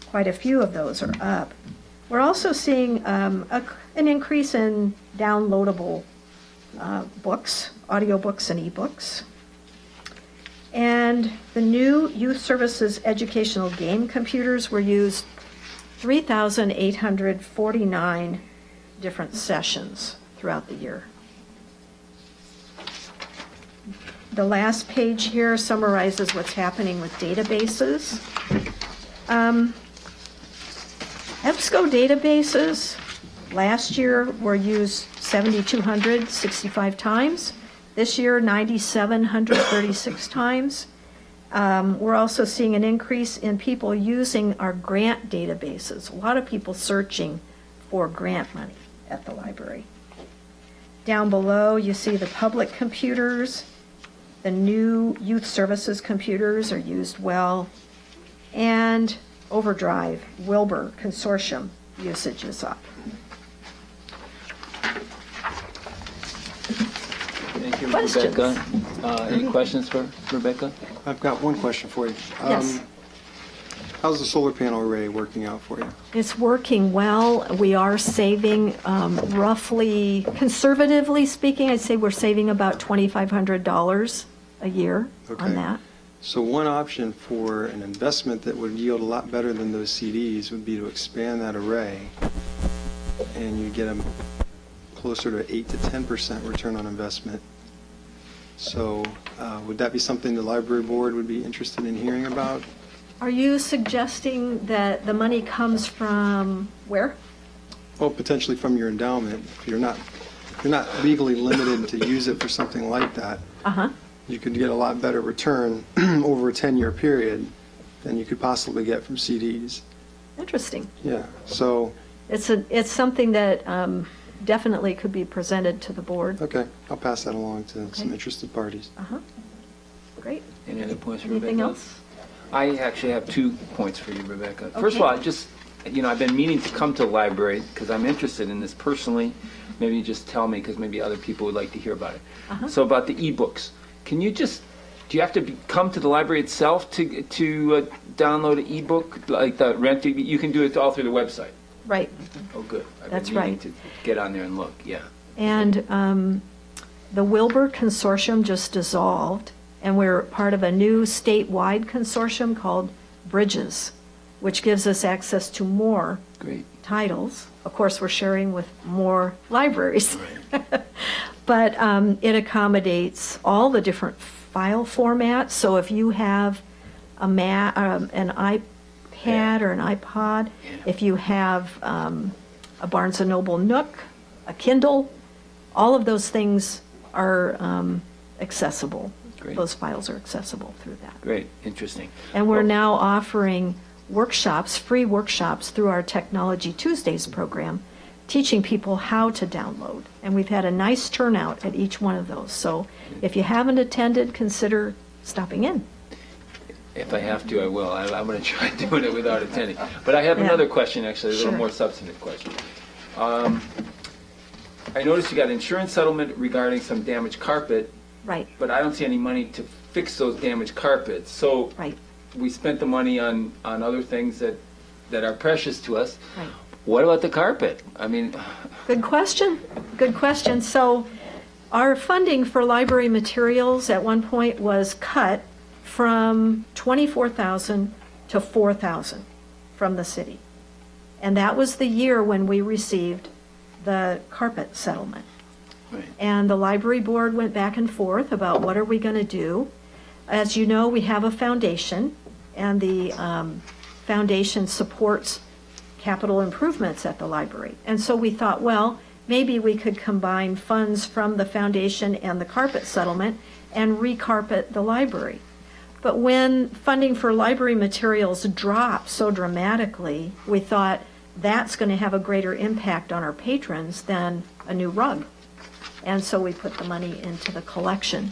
quite a few of those are up. We're also seeing an increase in downloadable books, audiobooks and ebooks. And the new youth services educational game computers were used 3,849 different sessions throughout the year. The last page here summarizes what's happening with databases. EBSCO databases last year were used 7,265 times. This year, 9,736 times. We're also seeing an increase in people using our grant databases. A lot of people searching for grant money at the library. Down below, you see the public computers. The new youth services computers are used well. And Overdrive, Wilbur Consortium usage is up. Thank you, Questions? Rebecca. Any questions for Rebecca? I've got one question for you. Yes. How's the solar panel array working out for you? It's working well. We are saving roughly, conservatively speaking, I'd say we're saving about $2,500 a year Okay. on that. So one option for an investment that would yield a lot better than those CDs would be to expand that array, and you get them closer to 8 to 10% return on investment. So would that be something the library board would be interested in hearing about? Are you suggesting that the money comes from where? Well, potentially from your endowment. If you're not legally limited to use it for something like that, Uh-huh. you could get a lot better return over a 10-year period than you could possibly get from CDs. Interesting. Yeah, so, It's something that definitely could be presented to the board. okay, I'll pass that along to some Okay. interested parties. Uh-huh. Great. Any other points for Rebecca? Anything else? I actually have 2 points for you, Rebecca. First of all, I've been meaning to come to the library because I'm interested in this personally. Maybe you just tell me because maybe other people would like to hear about it. Uh-huh. So about the ebooks, do you have to come to the library itself to download an ebook like the rent? You can do it all through the website. Right. Oh, good. I've That's been meaning right. to get on there and look. Yeah. And the Wilbur Consortium just dissolved, and we're part of a new statewide consortium called Bridges, which gives us access to more Great. titles. Of course, we're sharing with more libraries. But it accommodates all the different file formats. So if you have an iPad or an iPod, if you have a Barnes & Noble Nook, a Kindle, all of those things are accessible. Great. Those files are accessible through that. Great. Interesting. And we're Well, now offering workshops, free workshops through our Technology Tuesdays program, teaching people how to download. And we've had a nice turnout at each one of those. So if you haven't attended, consider stopping in. If I have to, I will. I'm going to try doing it without attending. But I have Yeah. another question, actually, a little Sure. more substantive question. I noticed you got insurance settlement regarding some damaged carpet, Right, but I don't see any money to fix those damaged carpets. So right, we spent the money on other things that are precious to us. right. What about the carpet? I mean, Good question. Good question. So our funding for library materials at one point was cut from $24,000 to $4,000 from the city. And that was the year when we received the carpet settlement. Right. And the library board went back and forth about what are we going to do. As you know, we have a foundation, and the foundation supports capital improvements at the library. And so we thought, well, maybe we could combine funds from the foundation and the carpet settlement and recarpet the library. But when funding for library materials dropped so dramatically, we thought that's going to have a greater impact on our patrons than a new rug. And so we put the money into the collection.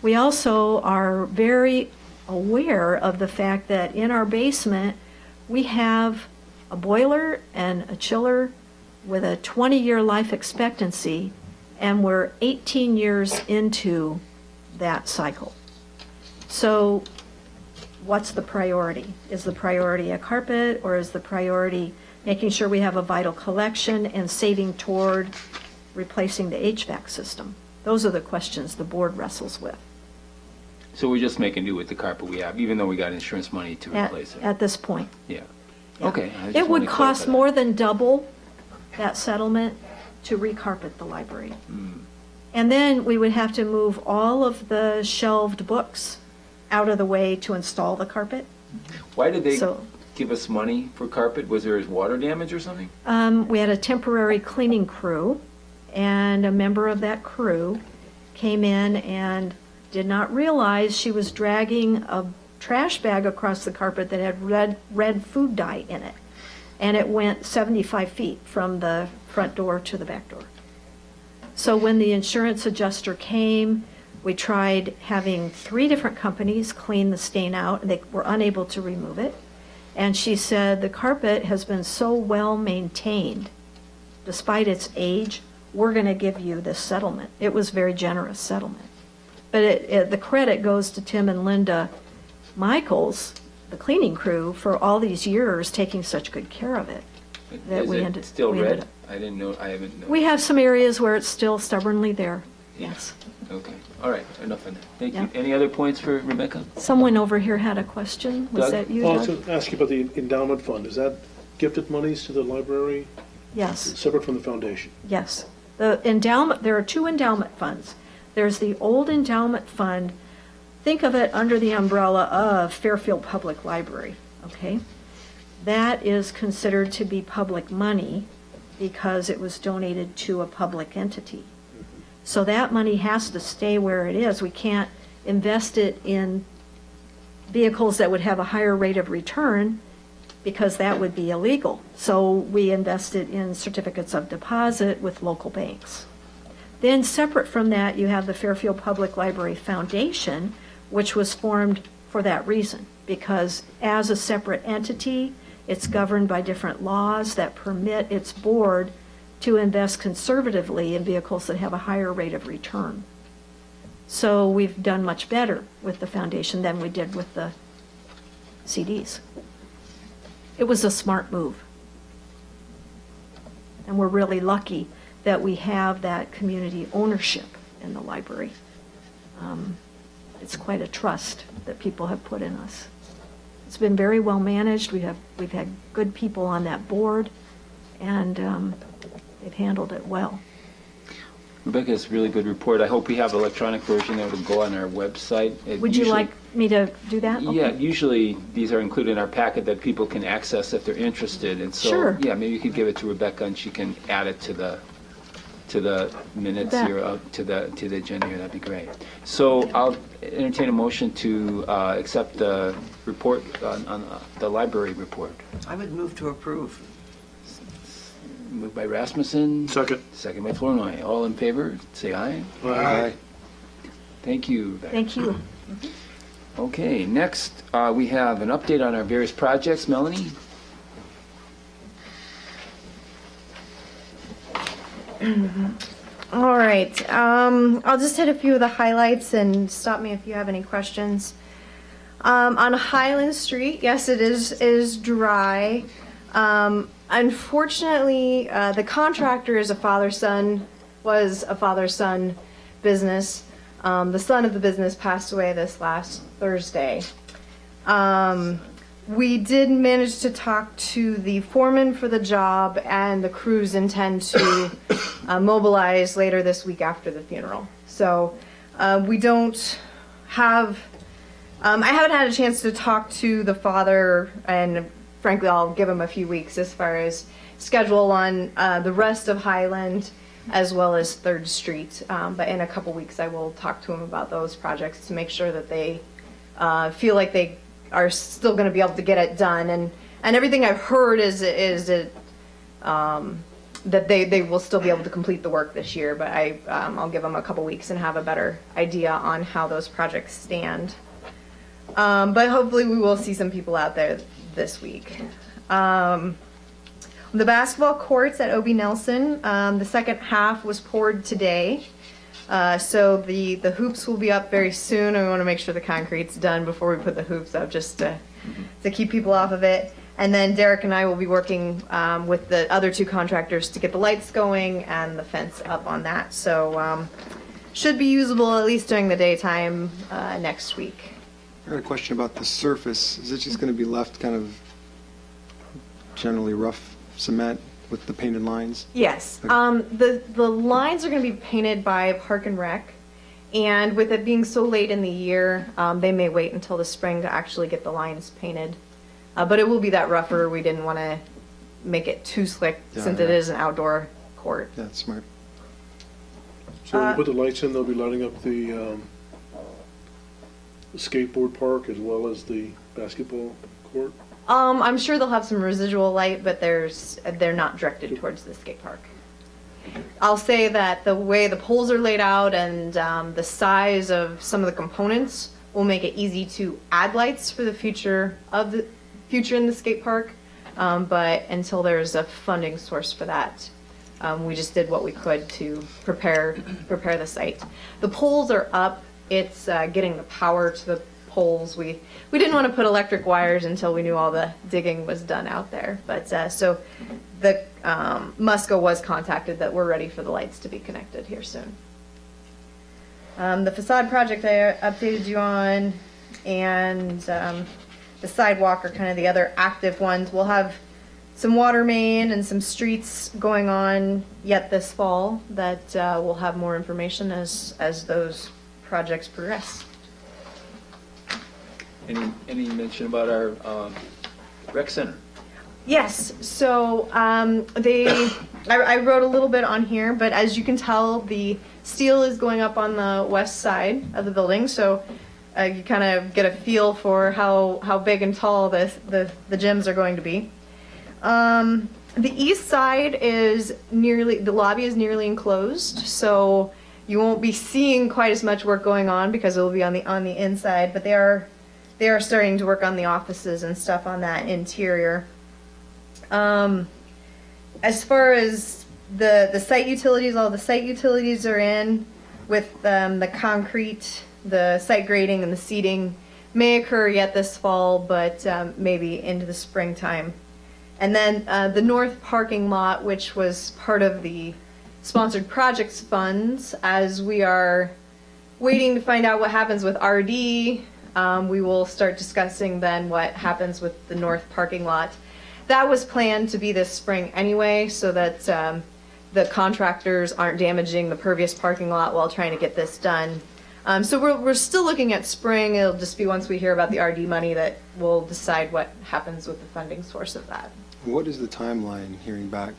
We also are very aware of the fact that in our basement, we have a boiler and a chiller with a 20-year life expectancy, and we're 18 years into that cycle. So what's the priority? Is the priority a carpet, or is the priority making sure we have a vital collection and saving toward replacing the HVAC system? Those are the questions the board wrestles with So we're just making do with the carpet we have, even though we got insurance money to replace it? at this point. Yeah. Yeah. Okay. I just It wanted would to cost clarify more than double that settlement to recarpet the library. And then we would have to move all of the shelved books out of the way to install the carpet. that. Why did they So- give us money for carpet? Was there water damage or something? We had a temporary cleaning crew, and a member of that crew came in and did not realize she was dragging a trash bag across the carpet that had red food dye in it. And it went 75 feet from the front door to the back door. So when the insurance adjuster came, we tried having 3 different companies clean the stain out, and they were unable to remove it. And she said, the carpet has been so well maintained, despite its age, we're going to give you this settlement. It was a very generous settlement. But the credit goes to Tim and Linda Michaels, the cleaning crew, for all these years taking such good care of it. That Is we it ended- still we ended red? up- I didn't know, I haven't known. We have some areas where it's still stubbornly there, yes. Okay, all right, enough on that. Thank you. Yeah. Any other points for Rebecca? Someone over here had a question. Was Doug? that you, I Doug? was to ask you about the endowment fund. Is that gifted monies to the library, Yes. separate from the foundation? Yes. The endowment, there are 2 endowment funds. There's the old endowment fund. Think of it under the umbrella of Fairfield Public Library, okay? That is considered to be public money because it was donated to a public entity. So that money has to stay where it is. We can't invest it in vehicles that would have a higher rate of return because that would be illegal. So we invest it in certificates of deposit with local banks. Then separate from that, you have the Fairfield Public Library Foundation, which was formed for that reason, because as a separate entity, it's governed by different laws that permit its board to invest conservatively in vehicles that have a higher rate of return. So we've done much better with the foundation than we did with the CDs. It was a smart move. And we're really lucky that we have that community ownership in the library. It's quite a trust that people have put in us. It's been very well managed. We've had good people on that board, and they've handled it well. Rebecca, it's a really good report. I hope we have electronic version that will go on our website. It Would you usually- like me to do that? Yeah, Okay. usually these are included in our packet that people can access if they're interested. And so, Sure. yeah, maybe you could give it to Rebecca and she can add it to the minutes bet. here, to the agenda here. That'd be great. So I'll entertain a motion to accept the report on the library report. I would move to approve. Moved by Rasmussen. Second. Second by Flournoy. All in favor, say aye. Aye. Thank you, Rebecca. Thank you. Okay, next, we have an update on our various projects. Melanie? All right, I'll just hit a few of the highlights and stop me if you have any questions. On Highland Street, yes, it is dry. Unfortunately, the contractor is was a father-son business. The son of the business passed away this last Thursday. We did manage to talk to the foreman for the job, and the crews intend to mobilize later this week after the funeral. So we don't have, I haven't had a chance to talk to the father, and frankly, I'll give him a few weeks as far as schedule on the rest of Highland as well as 3rd Street. But in a couple weeks, I will talk to him about those projects to make sure that they feel like they are still going to be able to get it done. And everything I've heard is that they will still be able to complete the work this year. But I'll give them a couple weeks and have a better idea on how those projects stand. But hopefully we will see some people out there this week. The basketball courts at OB Nelson, the second half was poured today. So the hoops will be up very soon. We want to make sure the concrete's done before we put the hoops up, just to keep people off of it. And then Derek and I will be working with the other 2 contractors to get the lights going and the fence up on that. So should be usable at least during the daytime next week. I had a question about the surface. Is it just going to be left kind of generally rough cement with the painted lines? Yes. Okay. The lines are going to be painted by Park and Rec, and with it being so late in the year, they may wait until the spring to actually get the lines painted. But it will be that rougher. We didn't want to make it too slick since it is an outdoor court. Yeah, that's smart. So when you put the lights in, they'll be lighting up the skateboard park as well as the basketball court? I'm sure they'll have some residual light, but they're not directed towards the skate park. I'll say that the way the poles are laid out and the size of some of the components will make it easy to add lights for the future in the skate park. But until there's a funding source for that, we just did what we could to prepare the site. The poles are up. It's getting the power to the poles. We didn't want to put electric wires until we knew all the digging was done out there. But so the Musco was contacted that we're ready for the lights to be connected here soon. The facade project I updated you on, and the sidewalk are kind of the other active ones. We'll have some water main and some streets going on yet this fall that we'll have more information as those projects progress. Any mention about our rec center? Yes, so I wrote a little bit on here, but as you can tell, the steel is going up on the west side of the building, so you kind of get a feel for how big and tall the gyms are going to be. The east side the lobby is nearly enclosed, so you won't be seeing quite as much work going on because it will be on the inside, but they are starting to work on the offices and stuff on that interior. As far as the site utilities, all the site utilities are in with the concrete, the site grading, and the seating. May occur yet this fall, but maybe into the springtime. And then the north parking lot, which was part of the sponsored projects funds, as we are waiting to find out what happens with RD, we will start discussing then what happens with the north parking lot. That was planned to be this spring anyway, so that the contractors aren't damaging the pervious parking lot while trying to get this done. So we're still looking at spring. It'll just be once we hear about the RD money that we'll decide what happens with the funding source of that. What is the timeline hearing back?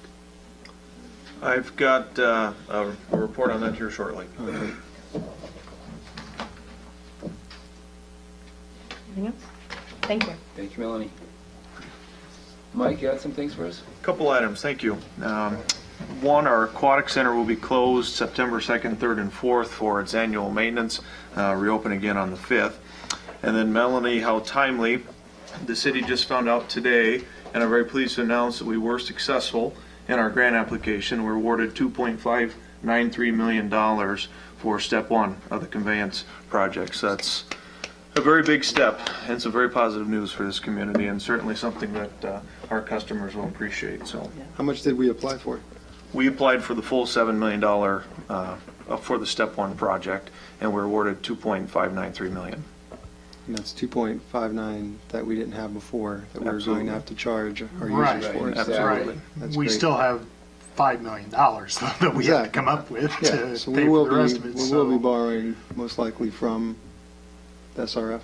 I've got a report on that here shortly. Okay. Anything else? Thank you. Thank you, Melanie. Mike, you got some things for us? Couple items, thank you. One, our aquatic center will be closed September 2nd, 3rd, and 4th for its annual maintenance, reopen again on the 5th. And then Melanie, how timely. The city just found out today, and I'm very pleased to announce that we were successful in our grant application. We're awarded $2.593 million for step one of the conveyance project. So that's a very big step and some very positive news for this community, and certainly something that our customers will appreciate. So, How much did we apply for? we applied for the full $7 million for the step one project, and we're awarded $2.593 million. And that's 2.59 that we didn't have before, that we were going Absolutely. to have to charge our Right. users for. Right. So Absolutely. that's We great. still have $5 million though, that we have to come up with Yeah, to so pay we will for the rest of it. we will be borrowing most likely from the SRF.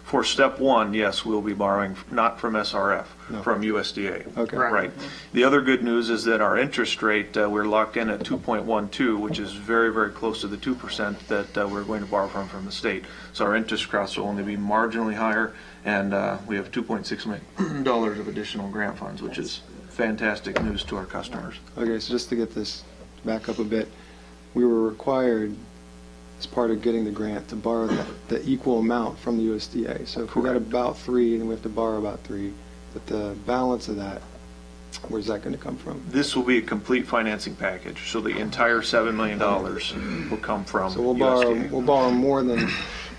For step one, yes, we'll be borrowing, not from SRF, No. from USDA. Okay. Right. Right. The other good news is that our interest rate, we're locked in at 2.12, which is very, very close to the 2% that we're going to borrow from the state. So our interest costs will only be marginally higher, and we have $2.6 million of additional grant funds, which is fantastic news to our customers. Okay, so just to get this back up a bit, we were required, as part of getting the grant, to borrow the equal amount from the USDA. So if we got Correct. about 3, then we have to borrow about 3. But the balance of that, where's that going to come from? This will be a complete financing package, so the entire $7 million will come from So we'll USDA. borrow more than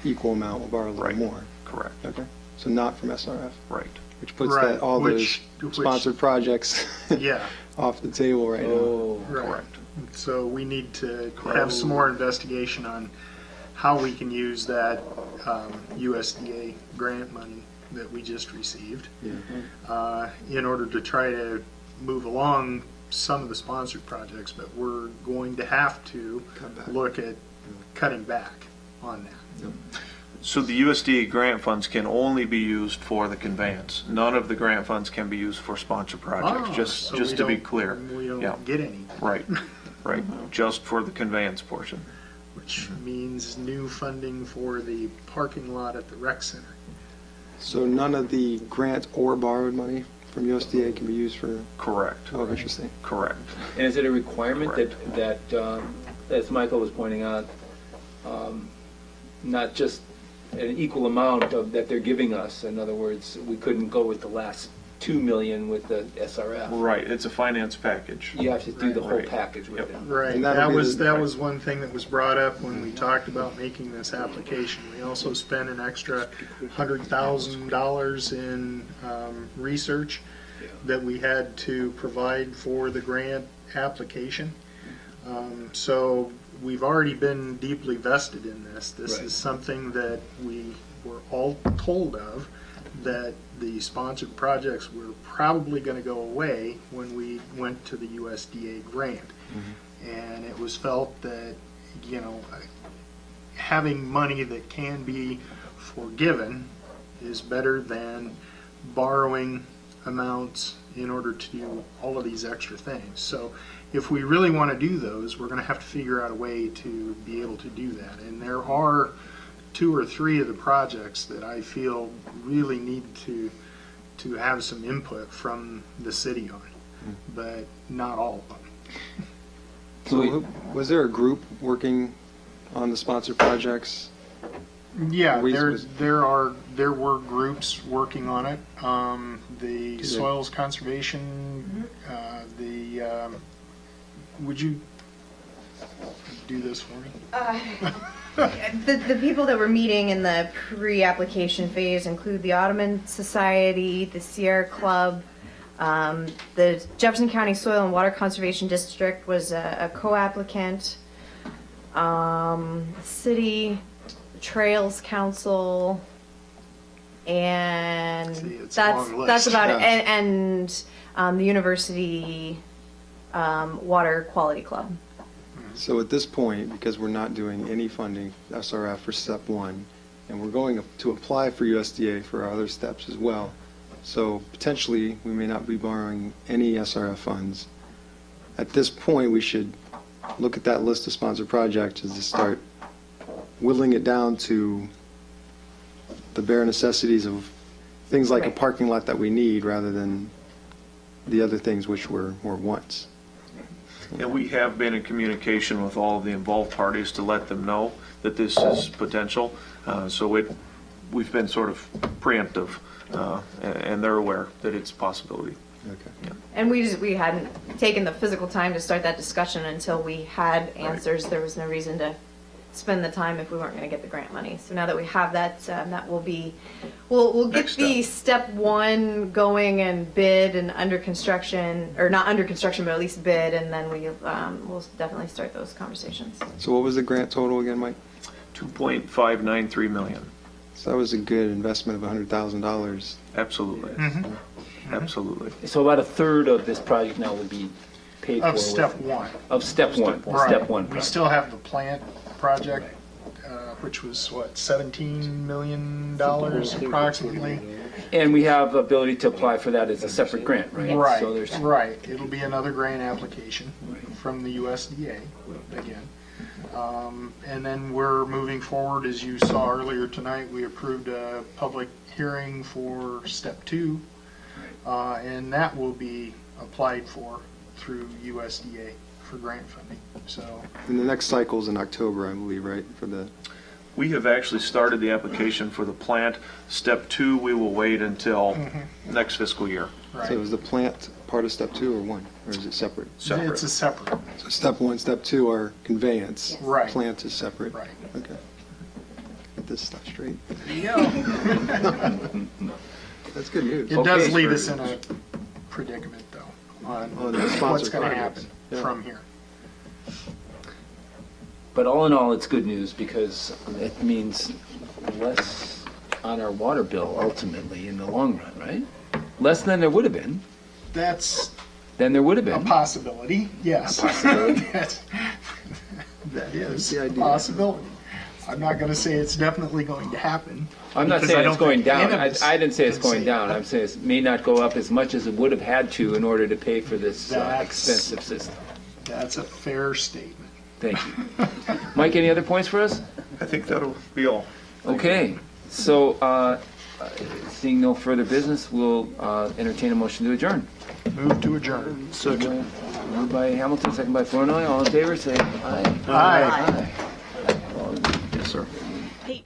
equal amount, we'll borrow a little Right. more. Correct, Okay, so not from SRF, right. which puts Right, all which- those sponsored projects Yeah, off the table right now. Oh, right. Correct. So we need to have some more investigation on how we can use that USDA grant money that we just received in order to try to move along some of the sponsored projects, but we're going to have to Cut back. look at cutting back on that. So the USDA grant funds can only be used for the conveyance. None of the grant funds can be used for sponsored projects, Ah, just so just we to be don't- clear. We don't Yeah. get any, Right, right, just for the conveyance portion. which means new funding for the parking lot at the rec center. So none of the grant or borrowed money from USDA can be used for, Correct, oh, interesting. correct. and is it a requirement Correct. that, as Michael was pointing out, not just an equal amount of, that they're giving us? In other words, we couldn't go with the last 2 million with the SRF. Right, it's a finance package. You have to do the whole Right. package with Yep. it. Right, And that'll that be was, the- that was one thing that was brought up when we talked about making this application. We also spent an extra $100,000 in research that we had to provide for the grant application. So we've already been deeply vested in this. This Right. is something that we were all told of, that the sponsored projects were probably going to go away when we went to the USDA grant. And it was felt that, you know, having money that can be forgiven is better than borrowing amounts in order to do all of these extra things. So if we really want to do those, we're going to have to figure out a way to be able to do that. And there are 2 or 3 of the projects that I feel really need to have some input from the city on, but not all of them. So was there a group working on the sponsored projects? Yeah, We- there were groups working on it. The soils conservation, would you do this for me? The people that were meeting in the pre-application phase include the Ottoman Society, the Sierra Club, the Jefferson County Soil and Water Conservation District was a co-applicant, the city, the Trails Council, and See, it's a long list. that's about it. Yeah. And the University Water Quality Club. So at this point, because we're not doing any funding, SRF for step 1, and we're going to apply for USDA for our other steps as well, so potentially we may not be borrowing any SRF funds. At this point, we should look at that list of sponsored projects and just start whittling it down to the bare necessities of things like a Right. parking lot that we need rather than the other things which were wants. And we have been in communication with all of the involved parties to let them know that this is potential. So we've been sort of preemptive, and they're aware that it's a possibility. Okay. And we hadn't taken the physical time to start that discussion until we had answers. There was no reason to spend the time if we weren't going to get the grant money. So now that we have that, that will be, we'll get Next the step 1 going and bid and under construction, or not under construction, but at least bid, and then we'll definitely start those conversations. So what was the grant total again, Mike? 2.593 million. So that was a good investment of $100,000. Absolutely. Absolutely. So about a third of this project now will be paid for. Of with- step one. Of step one, Right. step one. We project. still have the plant project, which was, what, $17 million approximately? And we have ability to apply for that as a separate grant, right? Right, So there's, right. It'll be another grant application from the USDA again. And then we're moving forward, as you saw earlier tonight, we approved a public hearing for step two. And that will be applied for through USDA for grant funding, so. And the next cycle's in October, I believe, right, for the, We have actually started the application for the plant. Step 2, we will wait until next fiscal year. so is the plant part of step 2 or 1? Or is it separate? Separate. It's a separate, So step 1, step 2 are conveyance. Right. Plant is separate. right. Okay. Get this stuff straight. There you go. That's good news. It does Okay. leave us in a predicament, though, on On the what's sponsored going to projects. happen Yeah. from here. but all in all, it's good news because it means less on our water bill ultimately in the long run, right? Less than there would have been. That's Than there would have a been. possibility, yes. A possibility. That is the a idea. possibility. I'm not going to say it's definitely going to happen. I'm not because I saying don't it's going think down. any of us I didn't say it's can going say down. that. I'm saying it may not go up as much as it would have had to in order to pay for this That's- expensive system. That's a fair statement. Thank you. Mike, any other points for us? I think that'll be all. Okay, so seeing no further business, we'll entertain a motion to adjourn. Move to adjourn. Moved by Hamilton, second by Flournoy. All in favor, say aye. Aye. Yes, sir. Hey.